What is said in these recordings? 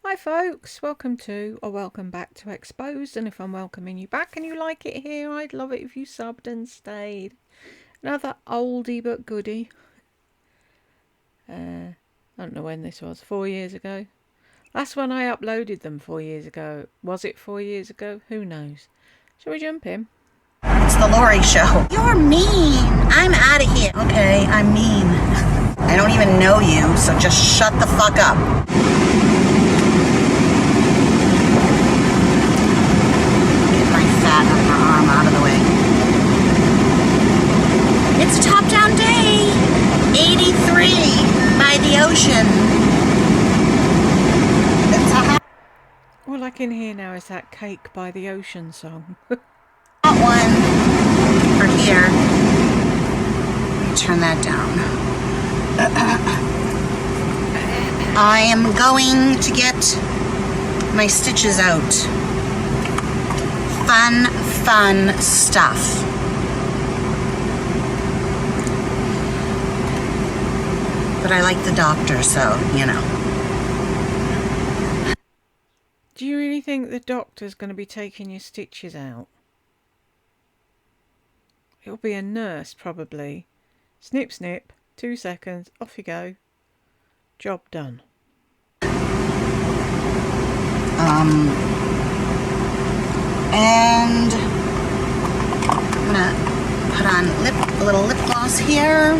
Hi folks, welcome to or welcome back to Exposed, and if I'm welcoming you back and you like it here, I'd love it if you subbed and stayed. Another oldie but goodie. I don't know when this was, 4 years ago. Last one I uploaded them 4 years ago. Was it 4 years ago? Who knows? Shall we jump in? It's the Lori Show. You're mean. I'm out of here. Okay, I'm mean. I don't even know you, so just shut the fuck up. Get my fat upper arm out of the way. It's a top-down day. 83 by the ocean. It's a hot All I can hear now is that Cake by the Ocean song. one for here. Turn that down. I am going to get my stitches out. Fun stuff. But I like the doctor, so, you know. Do you really think the doctor's going to be taking your stitches out? It'll be a nurse, probably. Snip, snip, 2 seconds, off you go. Job done. And I'm gonna put on a little lip gloss here.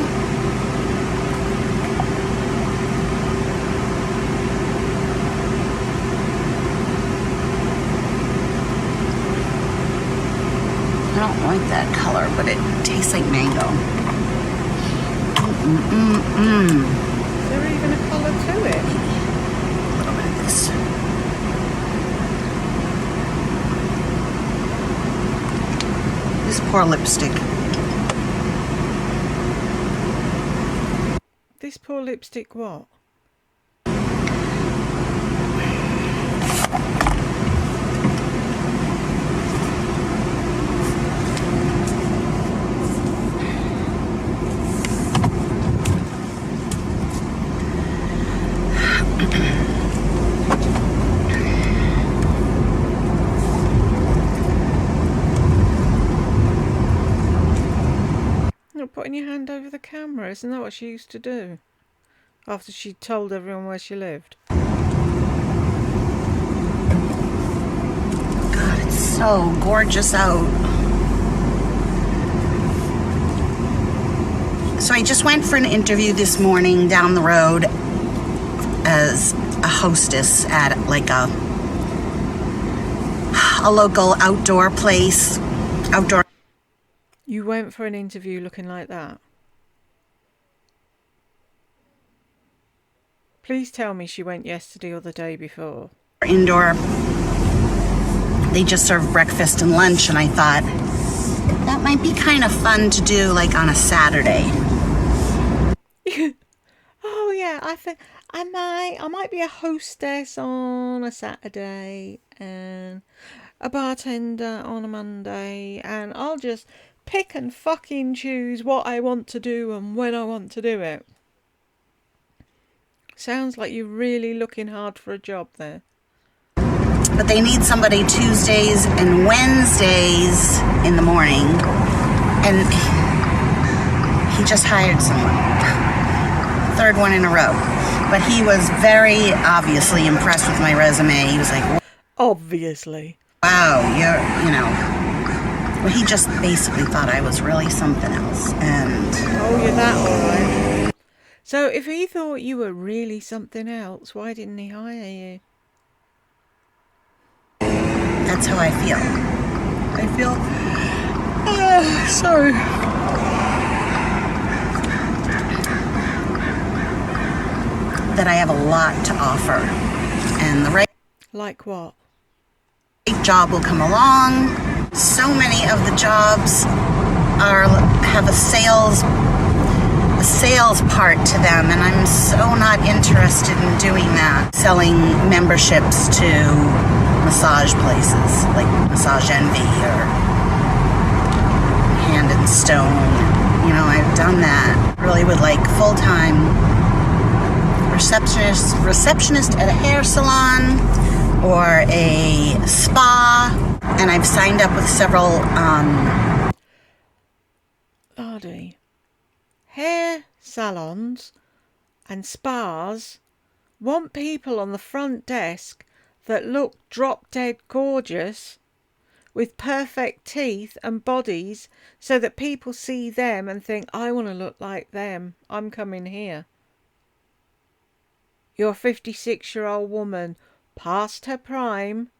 I don't like that color, but it tastes like mango. Is there even a colour to it? A little bit of this. This poor lipstick. This poor lipstick what? Not putting your hand over the camera, isn't that what she used to do? After she told everyone where she lived. God, it's so gorgeous out. So I just went for an interview this morning down the road as a hostess at like a local outdoor place. You went for an interview looking like that? Please tell me she went yesterday or the day before. Indoor. They just serve breakfast and lunch, and I thought that might be kind of fun to do like on a Saturday. Oh yeah, I think I might be a hostess on a Saturday and a bartender on a Monday, and I'll just pick and fucking choose what I want to do and when I want to do it. Sounds like you're really looking hard for a job there. But they need somebody Tuesdays and Wednesdays in the morning, and he just hired someone. Third one in a row. But he was very obviously impressed with my resume. He was like, Obviously. wow, you know. Well, he just basically thought I was really something else. And Oh, you're that alright. So if he thought you were really something else, why didn't he hire you? that's how I feel. I feel, sorry. That I have a lot to offer. And the right Like what? job will come along. So many of the jobs have a sales part to them, and I'm so not interested in doing that. Selling memberships to massage places like Massage Envy or Hand and Stone. You know, I've done that. Really would like full-time receptionist at a hair salon or a spa, and I've signed up with several hair salons and spas want people on the front desk that look drop dead gorgeous with perfect teeth and bodies, so that people see them and think, I want to look like them, I'm coming here. You're a 56-year-old woman past her prime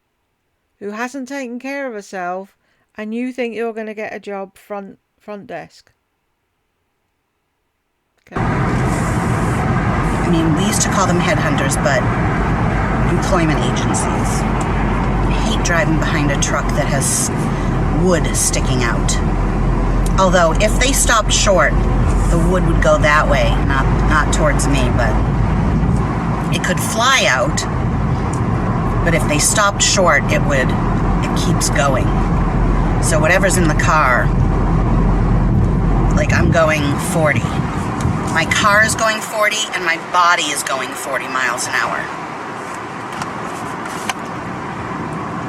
who hasn't taken care of herself, and you think you're going to get a job front desk. Okay. I mean, we used to call them headhunters, but employment agencies. I hate driving behind a truck that has wood sticking out. Although, if they stopped short, the wood would go that way, not towards me, but it could fly out. But if they stopped short, it keeps going. So whatever's in the car, like I'm going 40. My car is going 40 and my body is going 40 miles an hour.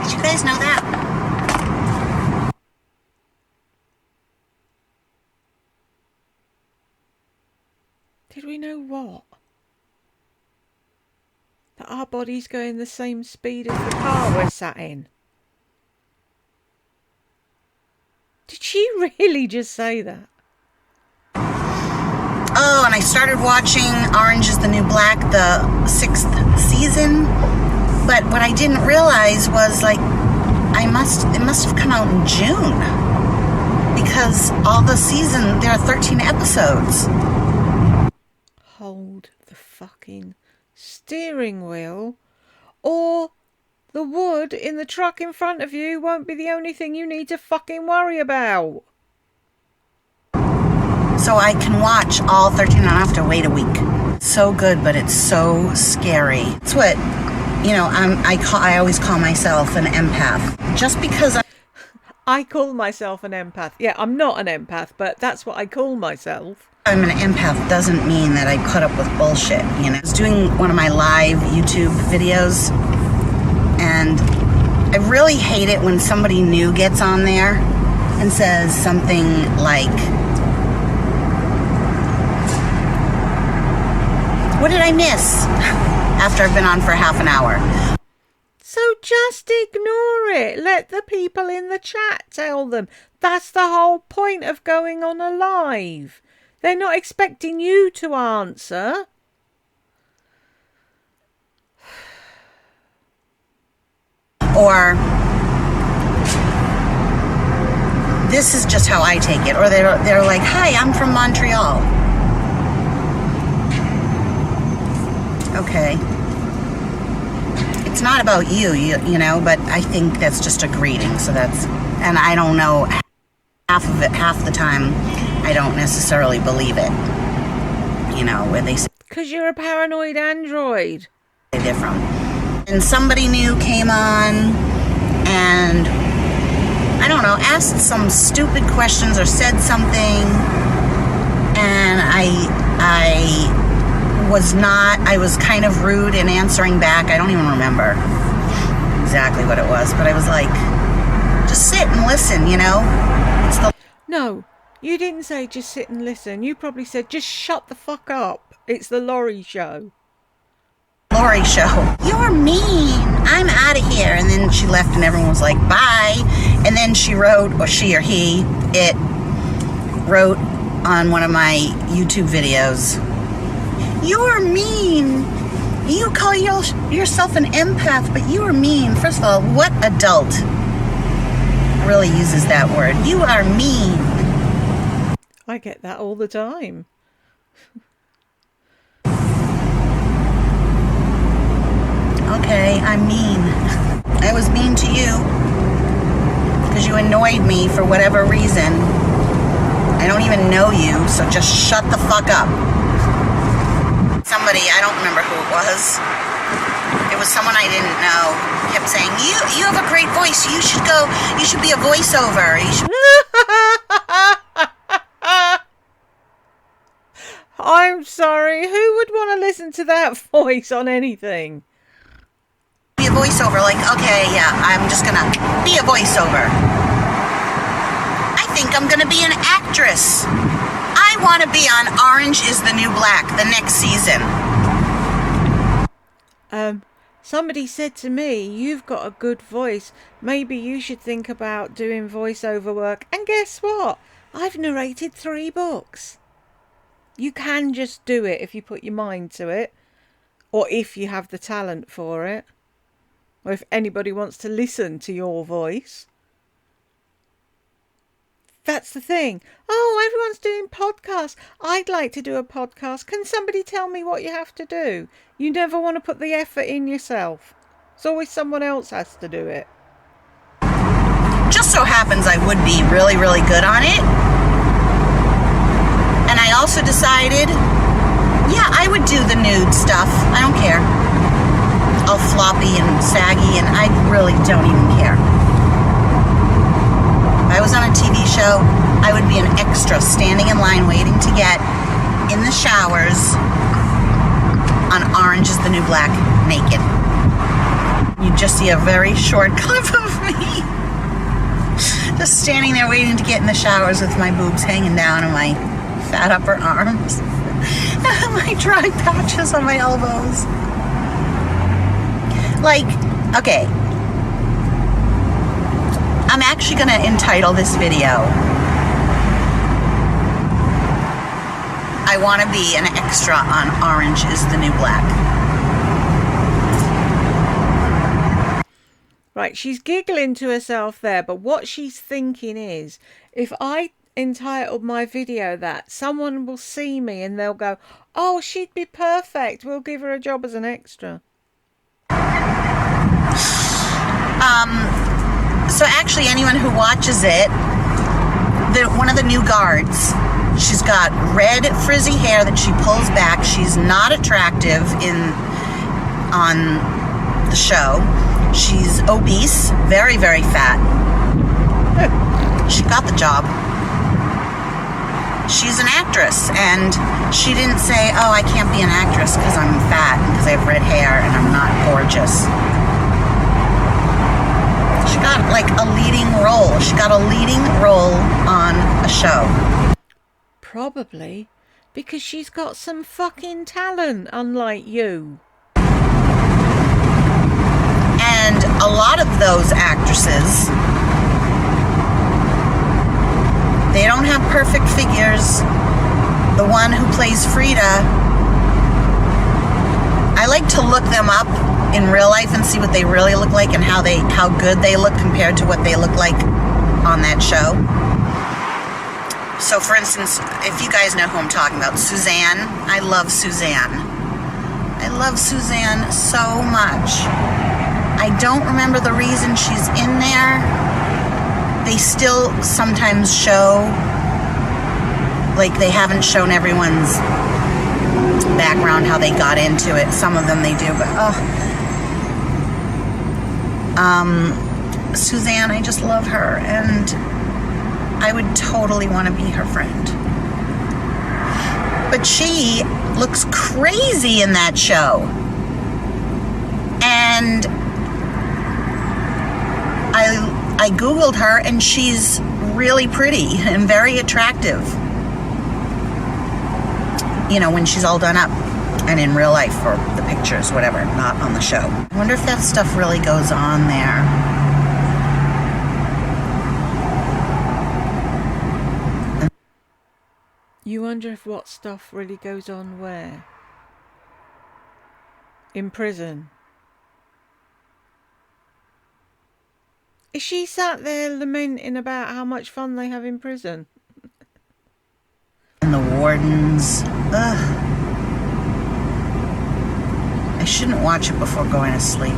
Did you guys know that? Did we know what? That our bodies going the same speed as the car we're sat in? Did she really just say that? Oh, and I started watching Orange is the New Black, the 6th season. But what I didn't realize was, like, it must have come out in June. Because all the season, there are 13 episodes. Hold the fucking steering wheel, or the wood in the truck in front of you won't be the only thing you need to fucking worry about. So I can watch all 13 and I have to wait a week. So good, but it's so scary. It's what, I always call myself an empath. Just because I call myself an empath. Yeah, I'm not an empath, but that's what I call myself. I'm an empath doesn't mean that I put up with bullshit, I was doing one of my live YouTube videos, and I really hate it when somebody new gets on there and says something like, what did I miss? After I've been on for half an hour. So just ignore it. Let the people in the chat tell them. That's the whole point of going on a live. They're not expecting you to answer. Or, this is just how I take it. Or they're like, hi, I'm from Montreal. Okay. It's not about you, but I think that's just a greeting. And I don't know, half the time, I don't necessarily believe it. Where they say, because you're a paranoid android. They're from. And somebody new came on and, I don't know, asked some stupid questions or said something, and I was kind of rude in answering back. I don't even remember exactly what it was, but I was like, just sit and listen, No, you didn't say just sit and listen. You probably said just shut the fuck up. It's the Laurie show. Laurie show. You're mean. I'm out of here. And then she left and everyone was like, bye. And then she wrote, or she or he, it wrote on one of my YouTube videos, you're mean. You call yourself an empath, but you are mean. First of all, what adult really uses that word? You are mean. I get that all the time. Okay, I'm mean. I was mean to you because you annoyed me for whatever reason. I don't even know you, so just shut the fuck up. Somebody, I don't remember who it was. It was someone I didn't know. Kept saying, you have a great voice. You should be a voiceover. I'm sorry. Who would want to listen to that voice on anything? Be a voiceover, like, okay, yeah, I'm just gonna be a voiceover. I think I'm gonna be an actress. I want to be on Orange is the New Black the next season. Somebody said to me, you've got a good voice. Maybe you should think about doing voiceover work. And guess what? I've narrated 3 books. You can just do it if you put your mind to it. Or if you have the talent for it. Or if anybody wants to listen to your voice. That's the thing. Oh, everyone's doing podcasts. I'd like to do a podcast. Can somebody tell me what you have to do? You never want to put the effort in yourself. It's always someone else has to do it. Just so happens I would be really, really good on it. And I also decided, yeah, I would do the nude stuff. I don't care. All floppy and saggy, and I really don't even care. If I was on a TV show, I would be an extra standing in line waiting to get in the showers on Orange is the New Black naked. You just see a very short clip of me just standing there waiting to get in the showers with my boobs hanging down and my fat upper arms and my dry patches on my elbows. Like, okay, I'm actually going to entitle this video, I want to be an extra on Orange is the New Black. Right, she's giggling to herself there, but what she's thinking is, if I entitled my video that, someone will see me and they'll go, oh, she'd be perfect, we'll give her a job as an extra. So actually, anyone who watches it, one of the new guards, she's got red frizzy hair that she pulls back. She's not attractive on the show. She's obese, very, very fat. She got the job. She's an actress, and she didn't say, oh, I can't be an actress because I'm fat and because I have red hair and I'm not gorgeous. She got like a leading role. She got a leading role on a show. Probably because she's got some fucking talent, unlike you. And a lot of those actresses, they don't have perfect figures. The one who plays Frida, I like to look them up in real life and see what they really look like and how good they look compared to what they look like on that show. So for instance, if you guys know who I'm talking about, Suzanne, I love Suzanne. I love Suzanne so much. I don't remember the reason she's in there. They still sometimes show, like they haven't shown everyone's background, how they got into it. Some of them they do, but Suzanne, I just love her, and I would totally want to be her friend. But she looks crazy in that show. And I Googled her, and she's really pretty and very attractive. You know, when she's all done up and in real life, or the pictures, whatever, not on the show. I wonder if that stuff really goes on there. You wonder if what stuff really goes on where? In prison. Is she sat there lamenting about how much fun they have in prison? And the wardens. Ugh. I shouldn't watch it before going to sleep.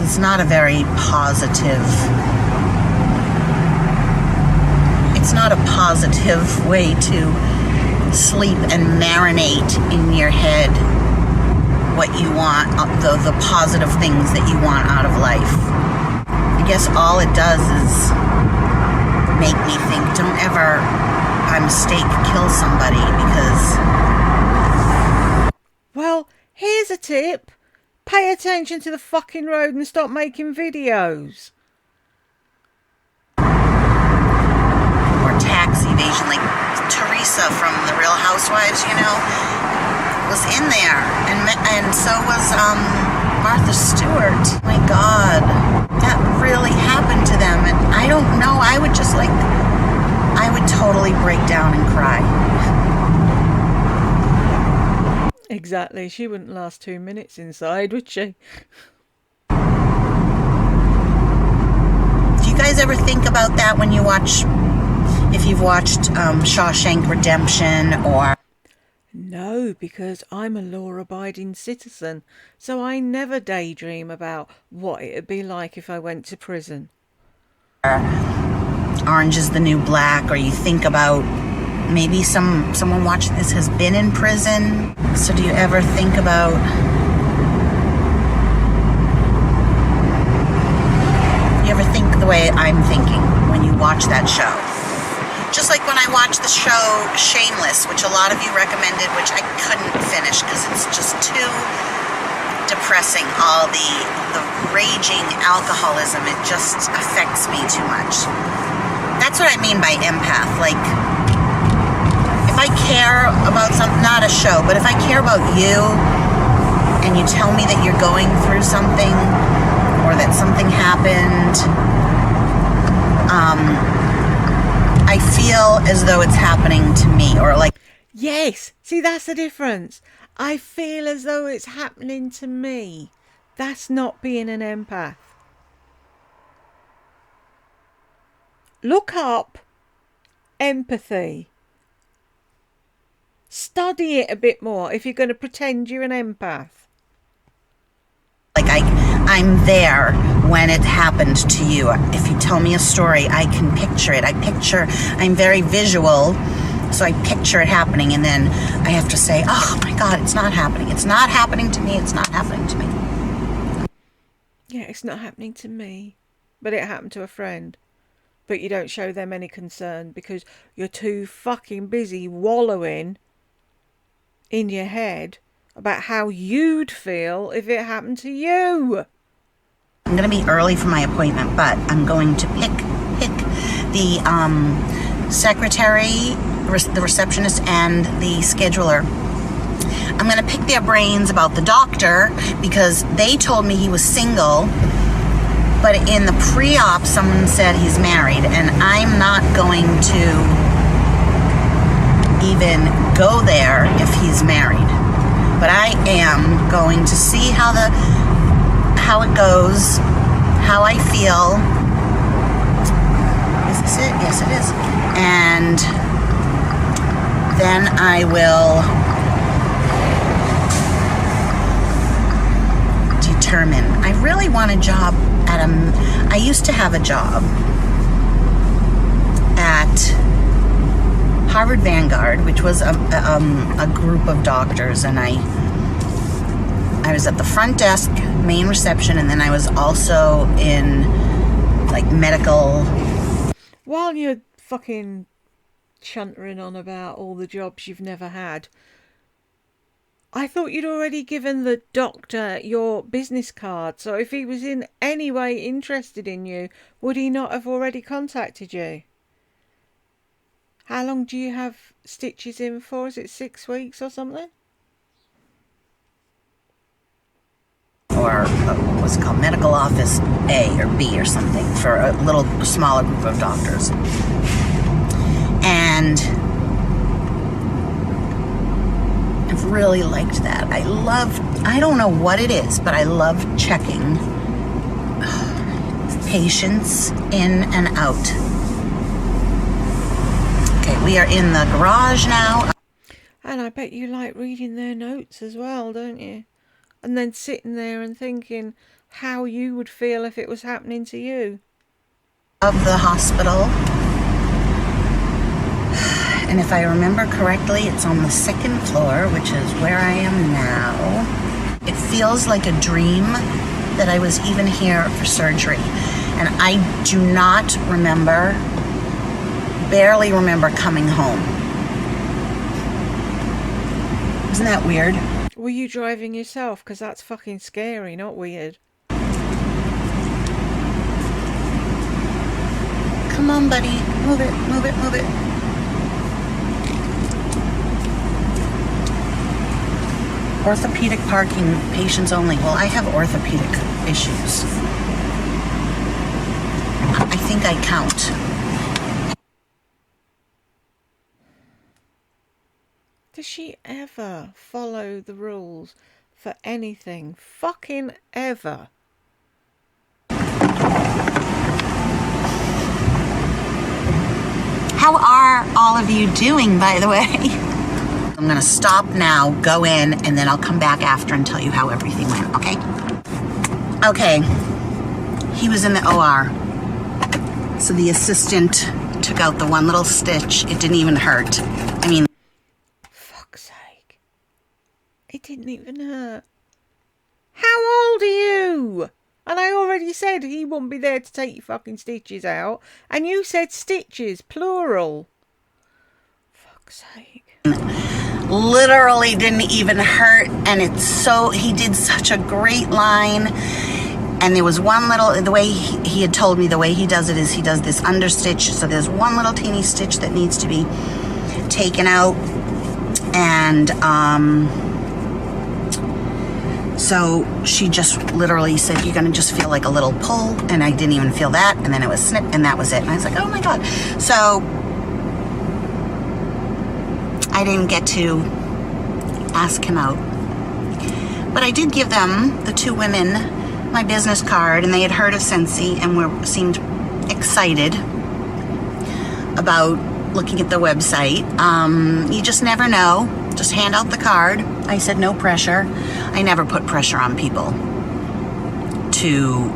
It's not a very positive. It's not a positive way to sleep and marinate in your head what you want, the positive things that you want out of life. I guess all it does is make me think, don't ever by mistake kill somebody because... Well, here's a tip. Pay attention to the fucking road and stop making videos. Or tax evasion, like Teresa from The Real Housewives, you know, was in there. And so was Martha Stewart. My God, that really happened to them. And I don't know, I would totally break down and cry. Exactly. She wouldn't last 2 minutes inside, would she? Do you guys ever think about that when you watch, if you've watched Shawshank Redemption or... No, because I'm a law-abiding citizen, so I never daydream about what it'd be like if I went to prison. Orange is the New Black, or you think about maybe someone watching this has been in prison. So do you ever think about... You ever think the way I'm thinking when you watch that show? Just like when I watched the show Shameless, which a lot of you recommended, which I couldn't finish because it's just too depressing. All the raging alcoholism, it just affects me too much. That's what I mean by empath. Like, if I care about something, not a show, but if I care about you and you tell me that you're going through something or that something happened, I feel as though it's happening to me, or like... Yes, see, that's the difference. I feel as though it's happening to me. That's not being an empath. Look up empathy. Study it a bit more if you're going to pretend you're an empath. Like I'm there when it happened to you. If you tell me a story, I can picture it. I'm very visual, so I picture it happening, and then I have to say, oh my God, it's not happening. It's not happening to me. It's not happening to me. Yeah, it's not happening to me, but it happened to a friend. But you don't show them any concern because you're too fucking busy wallowing in your head about how you'd feel if it happened to you. I'm going to be early for my appointment, but I'm going to pick the secretary, the receptionist, and the scheduler. I'm going to pick their brains about the doctor because they told me he was single, but in the pre-op someone said he's married, and I'm not going to even go there if he's married. But I am going to see how it goes, how I feel. Is this it? Yes, it is. And then I will determine. I really want a job I used to have a job at Harvard Vanguard, which was a group of doctors, and I was at the front desk, main reception, and then I was also in like medical. While you're fucking chuntering on about all the jobs you've never had, I thought you'd already given the doctor your business card, so if he was in any way interested in you, would he not have already contacted you? How long do you have stitches in for? Is it 6 weeks or something? Or what's it called, medical office A or B or something, for a little smaller group of doctors. And I've really liked that. I don't know what it is, but I love checking patients in and out. Okay, we are in the garage now. And I bet you like reading their notes as well, don't you? And then sitting there and thinking how you would feel if it was happening to you. Of the hospital. And if I remember correctly, it's on the 2nd floor, which is where I am now. It feels like a dream that I was even here for surgery. And I do not remember barely remember coming home. Isn't that weird? Were you driving yourself? Because that's fucking scary, not weird. Come on, buddy. Move it, move it, move it. Orthopedic parking, patients only. Well, I have orthopedic issues. I think I count. Does she ever follow the rules for anything? Fucking ever. How are all of you doing, by the way? I'm gonna stop now, go in, and then I'll come back after and tell you how everything went, okay? Okay, he was in the OR. So the assistant took out the one little stitch. It didn't even hurt. I mean, Fuck's sake. It didn't even hurt. How old are you? And I already said he wouldn't be there to take your fucking stitches out. And you said stitches, plural. Fuck's sake. literally didn't even hurt, and he did such a great line. And there was one little, the way he had told me, the way he does it is he does this understitch. So there's one little teeny stitch that needs to be taken out. And so she just literally said, you're gonna just feel like a little pull. And I didn't even feel that. And then it was snip, and that was it. And I was like, oh my God. So I didn't get to ask him out. But I did give them, the two women, my business card, and they had heard of Scentsy and seemed excited about looking at the website. You just never know. Just hand out the card. I said no pressure. I never put pressure on people to,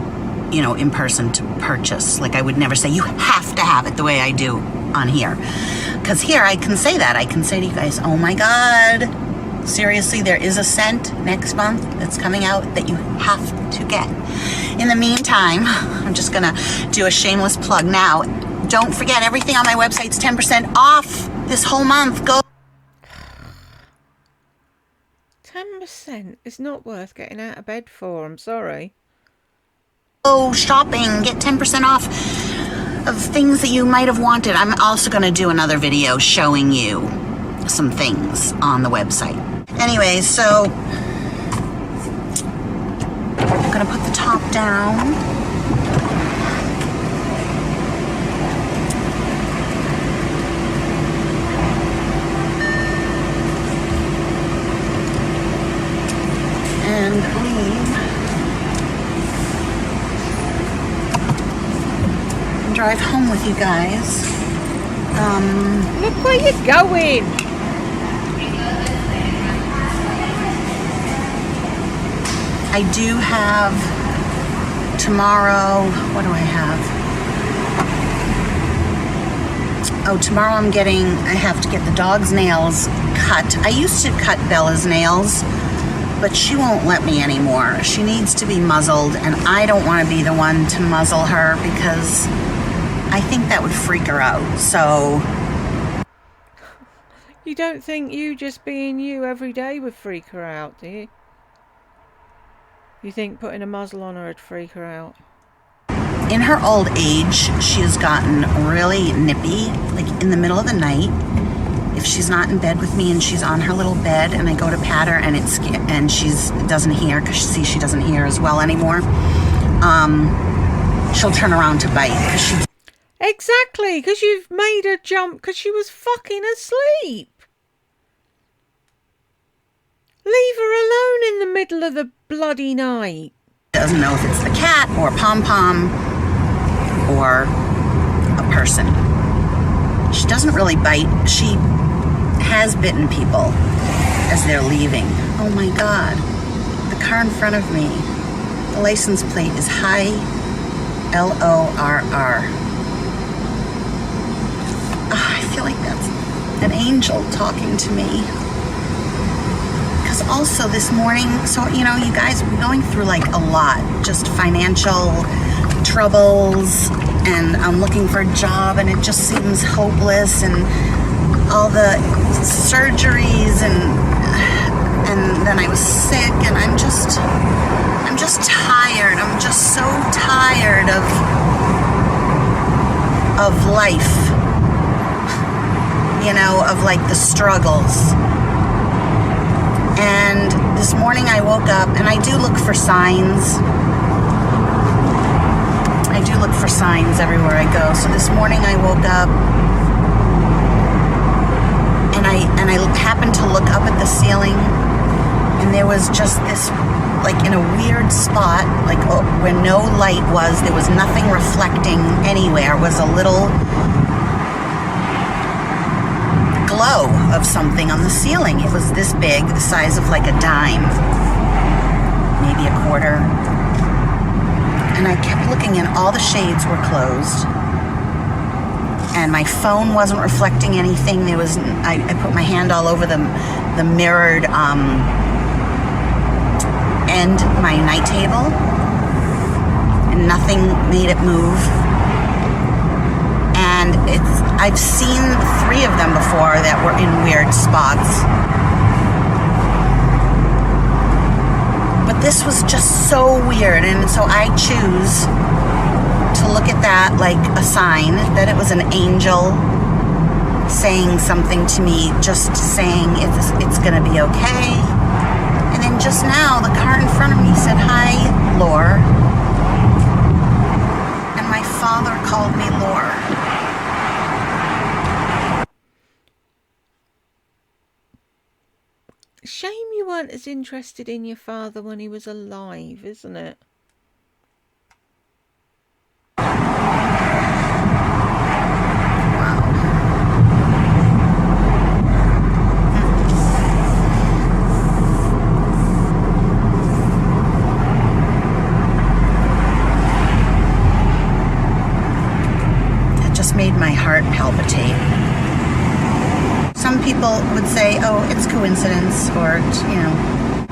in person to purchase. Like I would never say, you have to have it the way I do on here. Because here I can say that. I can say to you guys, oh my God, seriously, there is a scent next month that's coming out that you have to get. In the meantime, I'm just gonna do a shameless plug now. Don't forget, everything on my website's 10% off this whole month. Go. 10% is not worth getting out of bed for, I'm sorry. Go shopping, get 10% off of things that you might have wanted. I'm also gonna do another video showing you some things on the website. Anyway, so I'm gonna put the top down. And leave. And drive home with you guys. Look where you're going. I do have tomorrow, what do I have? Oh, tomorrow I have to get the dog's nails cut. I used to cut Bella's nails, but she won't let me anymore. She needs to be muzzled, and I don't want to be the one to muzzle her because I think that would freak her out. So You don't think you just being you every day would freak her out, do you? You think putting a muzzle on her would freak her out? in her old age, she has gotten really nippy, like in the middle of the night. If she's not in bed with me and she's on her little bed and I go to pat her and she doesn't hear, because she doesn't hear as well anymore, she'll turn around to bite. Exactly, because you've made her jump because she was fucking asleep. Leave her alone in the middle of the bloody night. Doesn't know if it's the cat or pom-pom or a person. She doesn't really bite. She has bitten people as they're leaving. Oh my God. The car in front of me, the license plate is High L-O-R-R. Oh, I feel like that's an angel talking to me. Because also this morning, so, you guys, we're going through like a lot. Just financial troubles, and I'm looking for a job, and it just seems hopeless, and all the surgeries, and then I was sick, and I'm just tired. I'm just so tired of life, you know, of like the struggles. And this morning I woke up, and I do look for signs. I do look for signs everywhere I go. So this morning I woke up, and I happened to look up at the ceiling, and there was just this, like in a weird spot, like where no light was, there was nothing reflecting anywhere, was a little glow of something on the ceiling. It was this big, the size of like a dime, maybe a quarter. And I kept looking, and all the shades were closed, and my phone wasn't reflecting anything. There was, I put my hand all over the mirrored end, my night table, and nothing made it move. And I've seen 3 of them before that were in weird spots, but this was just so weird. And so I choose to look at that like a sign that it was an angel saying something to me, just saying it's gonna be okay. And then just now, the car in front of me said, "Hi, Lore." And my father called me Lore. Shame you weren't as interested in your father when he was alive, isn't it? Made my heart palpitate. Some people would say, "Oh, it's coincidence," or, you know,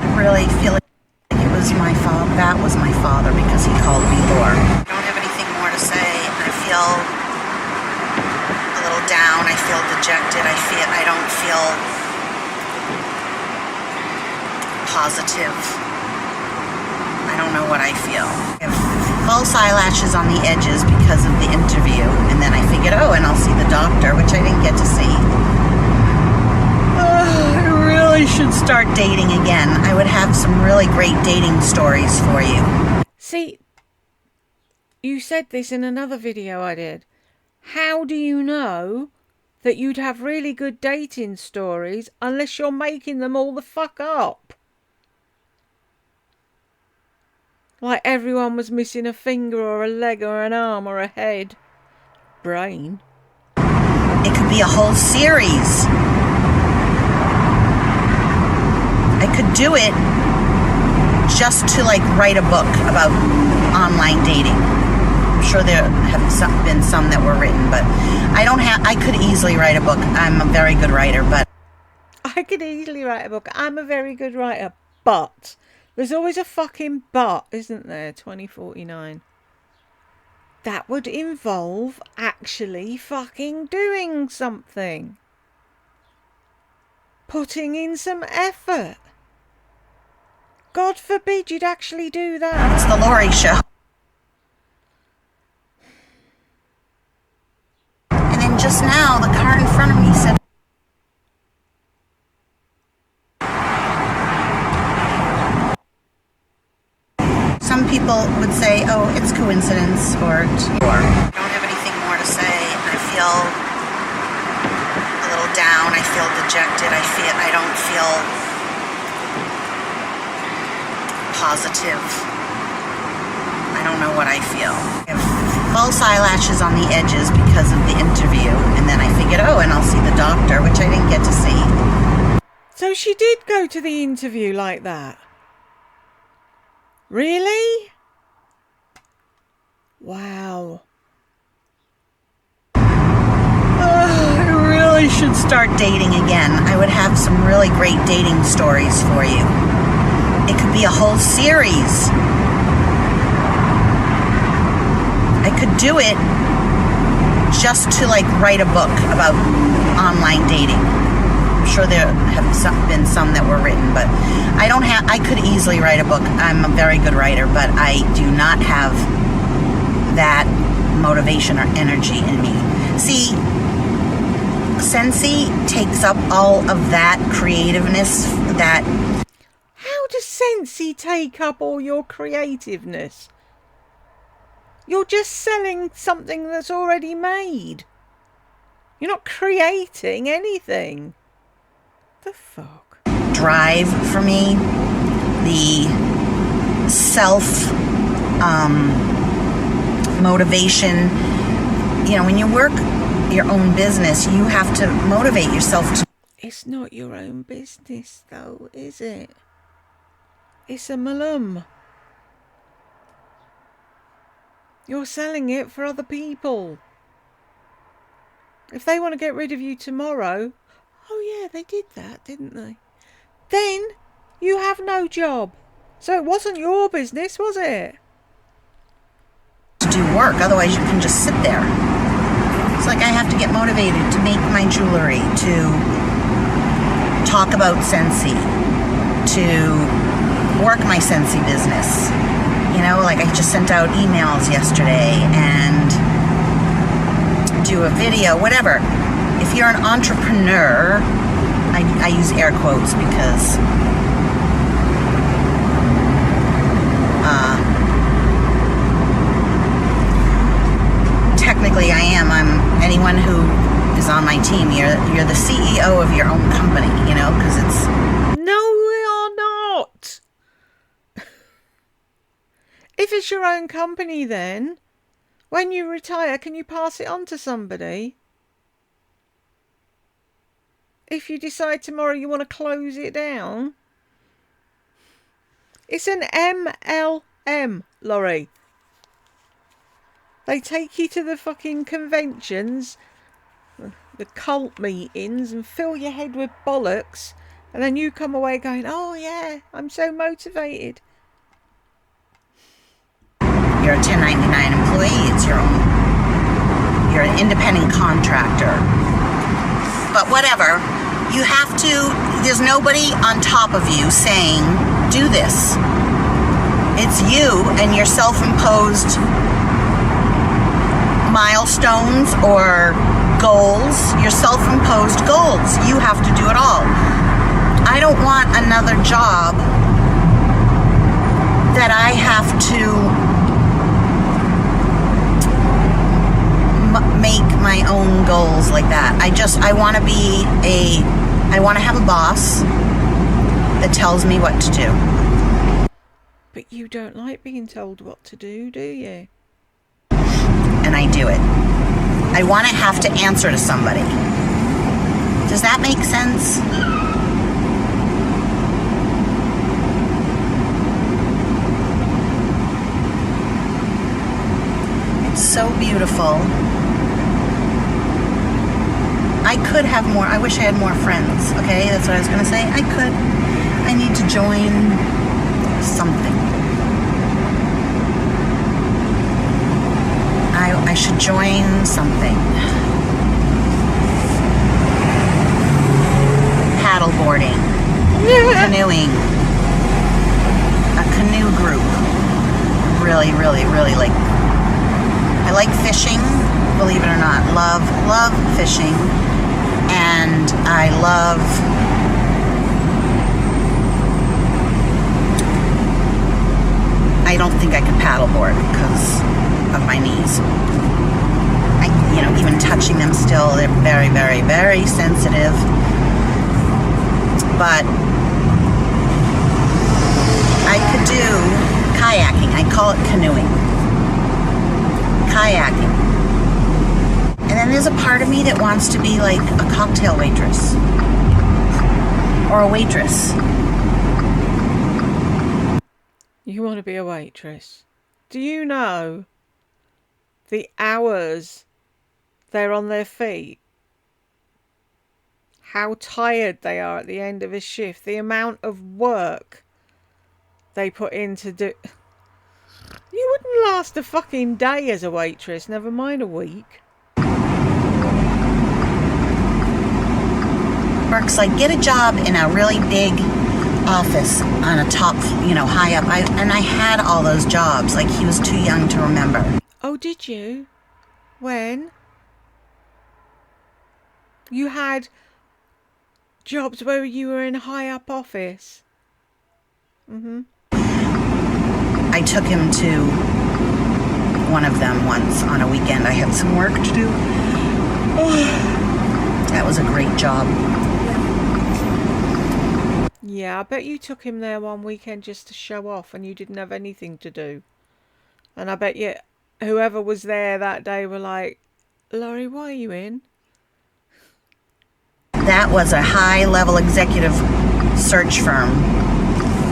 I really feel like it was my father. That was my father, because he called me Lore. I don't have anything more to say. I feel a little down. I feel dejected. I don't feel positive. I don't know what I feel. I have false eyelashes on the edges because of the interview, and then I figured, oh, and I'll see the doctor, which I didn't get to see. I really should start dating again. I would have some really great dating stories for you. See, you said this in another video I did. How do you know that you'd have really good dating stories unless you're making them all the fuck up? Like everyone was missing a finger or a leg or an arm or a head. Brain. It could be a whole series. I could do it just to like write a book about online dating. I'm sure there have been some that were written, but I could easily write a book. I'm a very good writer, but I could easily write a book. I'm a very good writer, but there's always a fucking but, isn't there? 2049. That would involve actually fucking doing something. Putting in some effort. God forbid you'd actually do that. It's the Lori Show. And then just now, the car in front of me said, some people would say, oh, it's coincidence, or I don't have anything more to say. I feel a little down. I feel dejected. I don't feel positive. I don't know what I feel. I have false eyelashes on the edges because of the interview, and then I figured, oh, and I'll see the doctor, which I didn't get to see. So she did go to the interview like that? Really? Wow. I really should start dating again. I would have some really great dating stories for you. It could be a whole series. I could do it just to like write a book about online dating. I'm sure there have been some that were written, but I could easily write a book. I'm a very good writer, but I do not have that motivation or energy in me. See, Scentsy takes up all of that creativeness that... How does Scentsy take up all your creativeness? You're just selling something that's already made. You're not creating anything. The fuck? Drive for me, the self motivation. You know, when you work your own business, you have to motivate yourself to... It's not your own business though, is it? It's a malum. You're selling it for other people. If they want to get rid of you tomorrow, oh yeah, they did that, didn't they? Then you have no job. So it wasn't your business, was it? To do work, otherwise you can just sit there. It's like I have to get motivated to make my jewelry, to talk about Scentsy, to work my Scentsy business. You know, like I just sent out emails yesterday and do a video, whatever. If you're an entrepreneur, I use air quotes because technically I am. I'm anyone who is on my team. You're the CEO of your own company, you know, because it's... No, we are not. If it's your own company, then when you retire, can you pass it on to somebody? If you decide tomorrow you want to close it down, it's an MLM, Laurie. They take you to the fucking conventions, the cult meetings, and fill your head with bollocks, and then you come away going, oh yeah, I'm so motivated. You're a 1099 employee. It's your own. You're an independent contractor. But whatever, you have to, there's nobody on top of you saying, do this. It's you and your self-imposed milestones or goals, your self-imposed goals. You have to do it all. I don't want another job that I have to make my own goals like that. I want to have a boss that tells me what to do. But you don't like being told what to do you? And I do it. I want to have to answer to somebody. Does that make sense? It's so beautiful. I could have more. I wish I had more friends. Okay, that's what I was going to say. I could. I need to join something. I should join something. Paddleboarding. Canoeing. A canoe group. Really, really, really like. I like fishing, believe it or not. Love fishing. And I love I don't think I could paddleboard because of my knees. Even touching them still, they're very, very, very sensitive. But I could do kayaking. I call it canoeing. Kayaking. And then there's a part of me that wants to be like a cocktail waitress. Or a waitress. You want to be a waitress? Do you know the hours they're on their feet? How tired they are at the end of a shift? The amount of work they put into do... You wouldn't last a fucking day as a waitress, never mind a week. Mark's like, get a job in a really big office on a top, high up. And I had all those jobs. Like, he was too young to remember. Oh, did you? When? You had jobs where you were in a high up office? I took him to one of them once on a weekend. I had some work to do. That was a great job. Yeah, I bet you took him there one weekend just to show off and you didn't have anything to do. And I bet you whoever was there that day were like, Laurie, why are you in? That was a high-level executive search firm.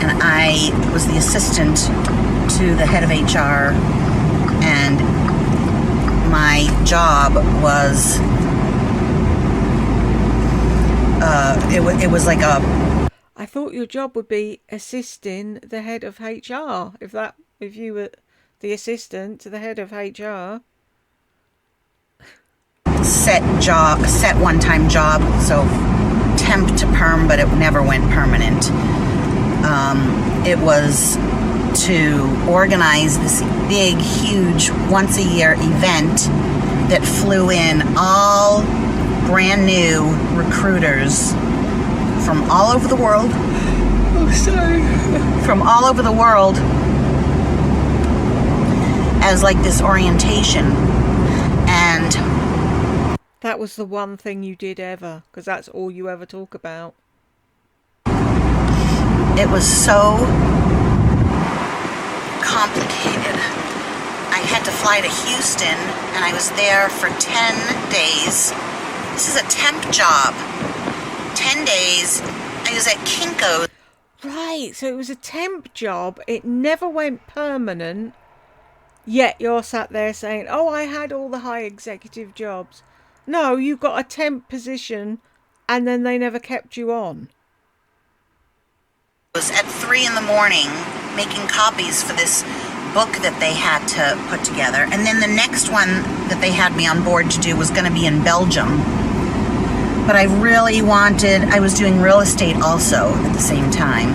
And I was the assistant to the head of HR. And my job was, it was like a... I thought your job would be assisting the head of HR. If you were the assistant to the head of HR. Set one-time job, so temp to perm, but it never went permanent. It was to organize this big, huge, once-a-year event that flew in all brand new recruiters from all over the world. Oh, sorry. From all over the world as like this orientation. And that was the one thing you did ever, because that's all you ever talk about. It was so complicated. I had to fly to Houston, and I was there for 10 days. This is a temp job. 10 days. I was at Kinko's. Right, so it was a temp job. It never went permanent. Yet you're sat there saying, oh, I had all the high executive jobs. No, you got a temp position and then they never kept you on. I was at 3 in the morning making copies for this book that they had to put together. And then the next one that they had me on board to do was going to be in Belgium. But I was doing real estate also at the same time.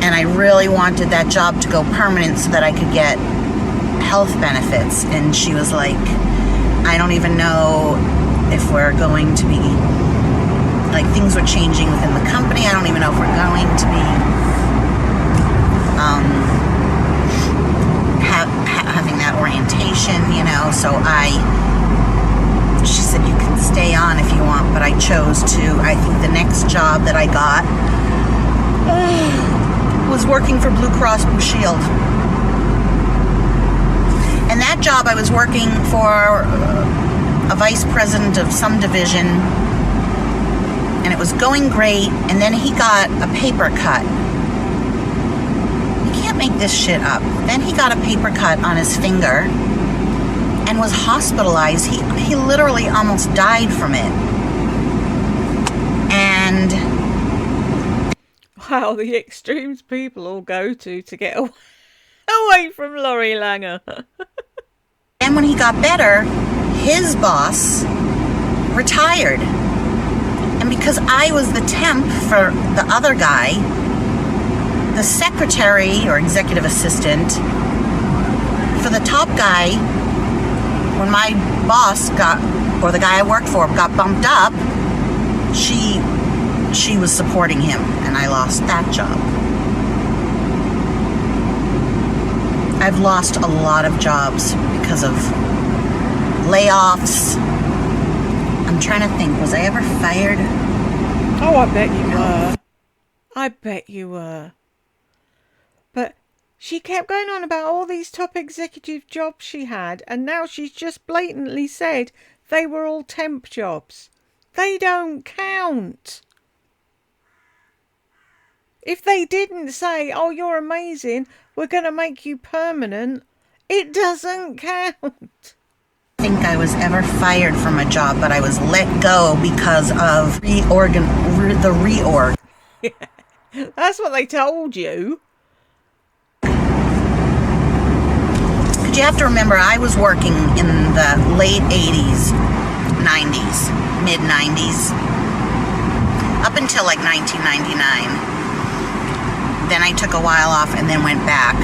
And I really wanted that job to go permanent so that I could get health benefits. And she was like, I don't even know if we're going to be, like, things were changing within the company. I don't even know if we're going to be having that orientation, So she said, you can stay on if you want, but I chose to. I think the next job that I got was working for Blue Cross Blue Shield. And that job, I was working for a vice president of some division, and it was going great, and then he got a paper cut. You can't make this shit up. Then he got a paper cut on his finger and was hospitalized. He literally almost died from it. And wow, the extremes people all go to get away from Laurie Langer. And when he got better, his boss retired. And because I was the temp for the other guy, the secretary or executive assistant for the top guy, when my boss or the guy I worked for got bumped up, she was supporting him, and I lost that job. I've lost a lot of jobs because of layoffs. I'm trying to think, was I ever fired? Oh, I bet you were. I bet you were. But she kept going on about all these top executive jobs she had, and now she's just blatantly said they were all temp jobs. They don't count. If they didn't say, oh, you're amazing, we're going to make you permanent, it doesn't count. I think I was ever fired from a job, but I was let go because of the reorg. That's what they told you. But you have to remember, I was working in the late 80s, 90s, mid 90s, up until like 1999. Then I took a while off and then went back.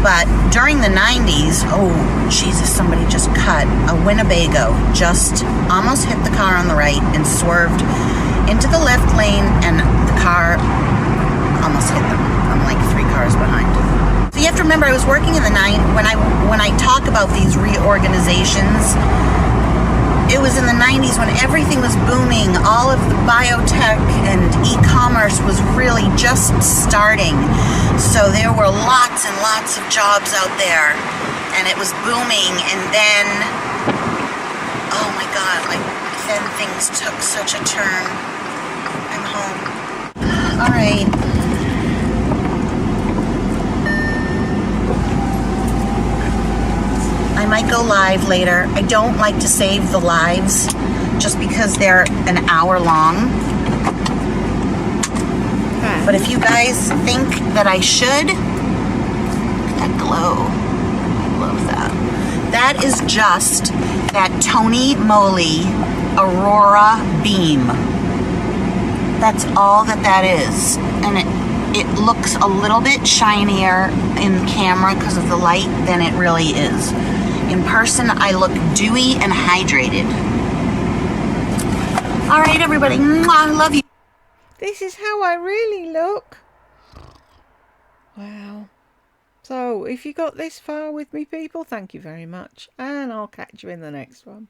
But during the 90s, oh Jesus, somebody just cut a Winnebago, just almost hit the car on the right and swerved into the left lane, and the car almost hit them. I'm like 3 cars behind. So you have to remember, I was working in the when I talk about these reorganizations, it was in the 90s when everything was booming. All of the biotech and e-commerce was really just starting. So there were lots and lots of jobs out there, and it was booming. And then, oh my God, like then things took such a turn. I'm home. All right. I might go live later. I don't like to save the lives just because they're an hour long. Okay. But if you guys think that I should, look at that glow. I love that. That is just that Tony Moly Aurora beam. That's all that is. And it looks a little bit shinier in camera because of the light than it really is. In person, I look dewy and hydrated. All right, everybody. Mwah, love you. This is how I really look. Wow. So, if you got this far with me, people, thank you very much. And I'll catch you in the next one.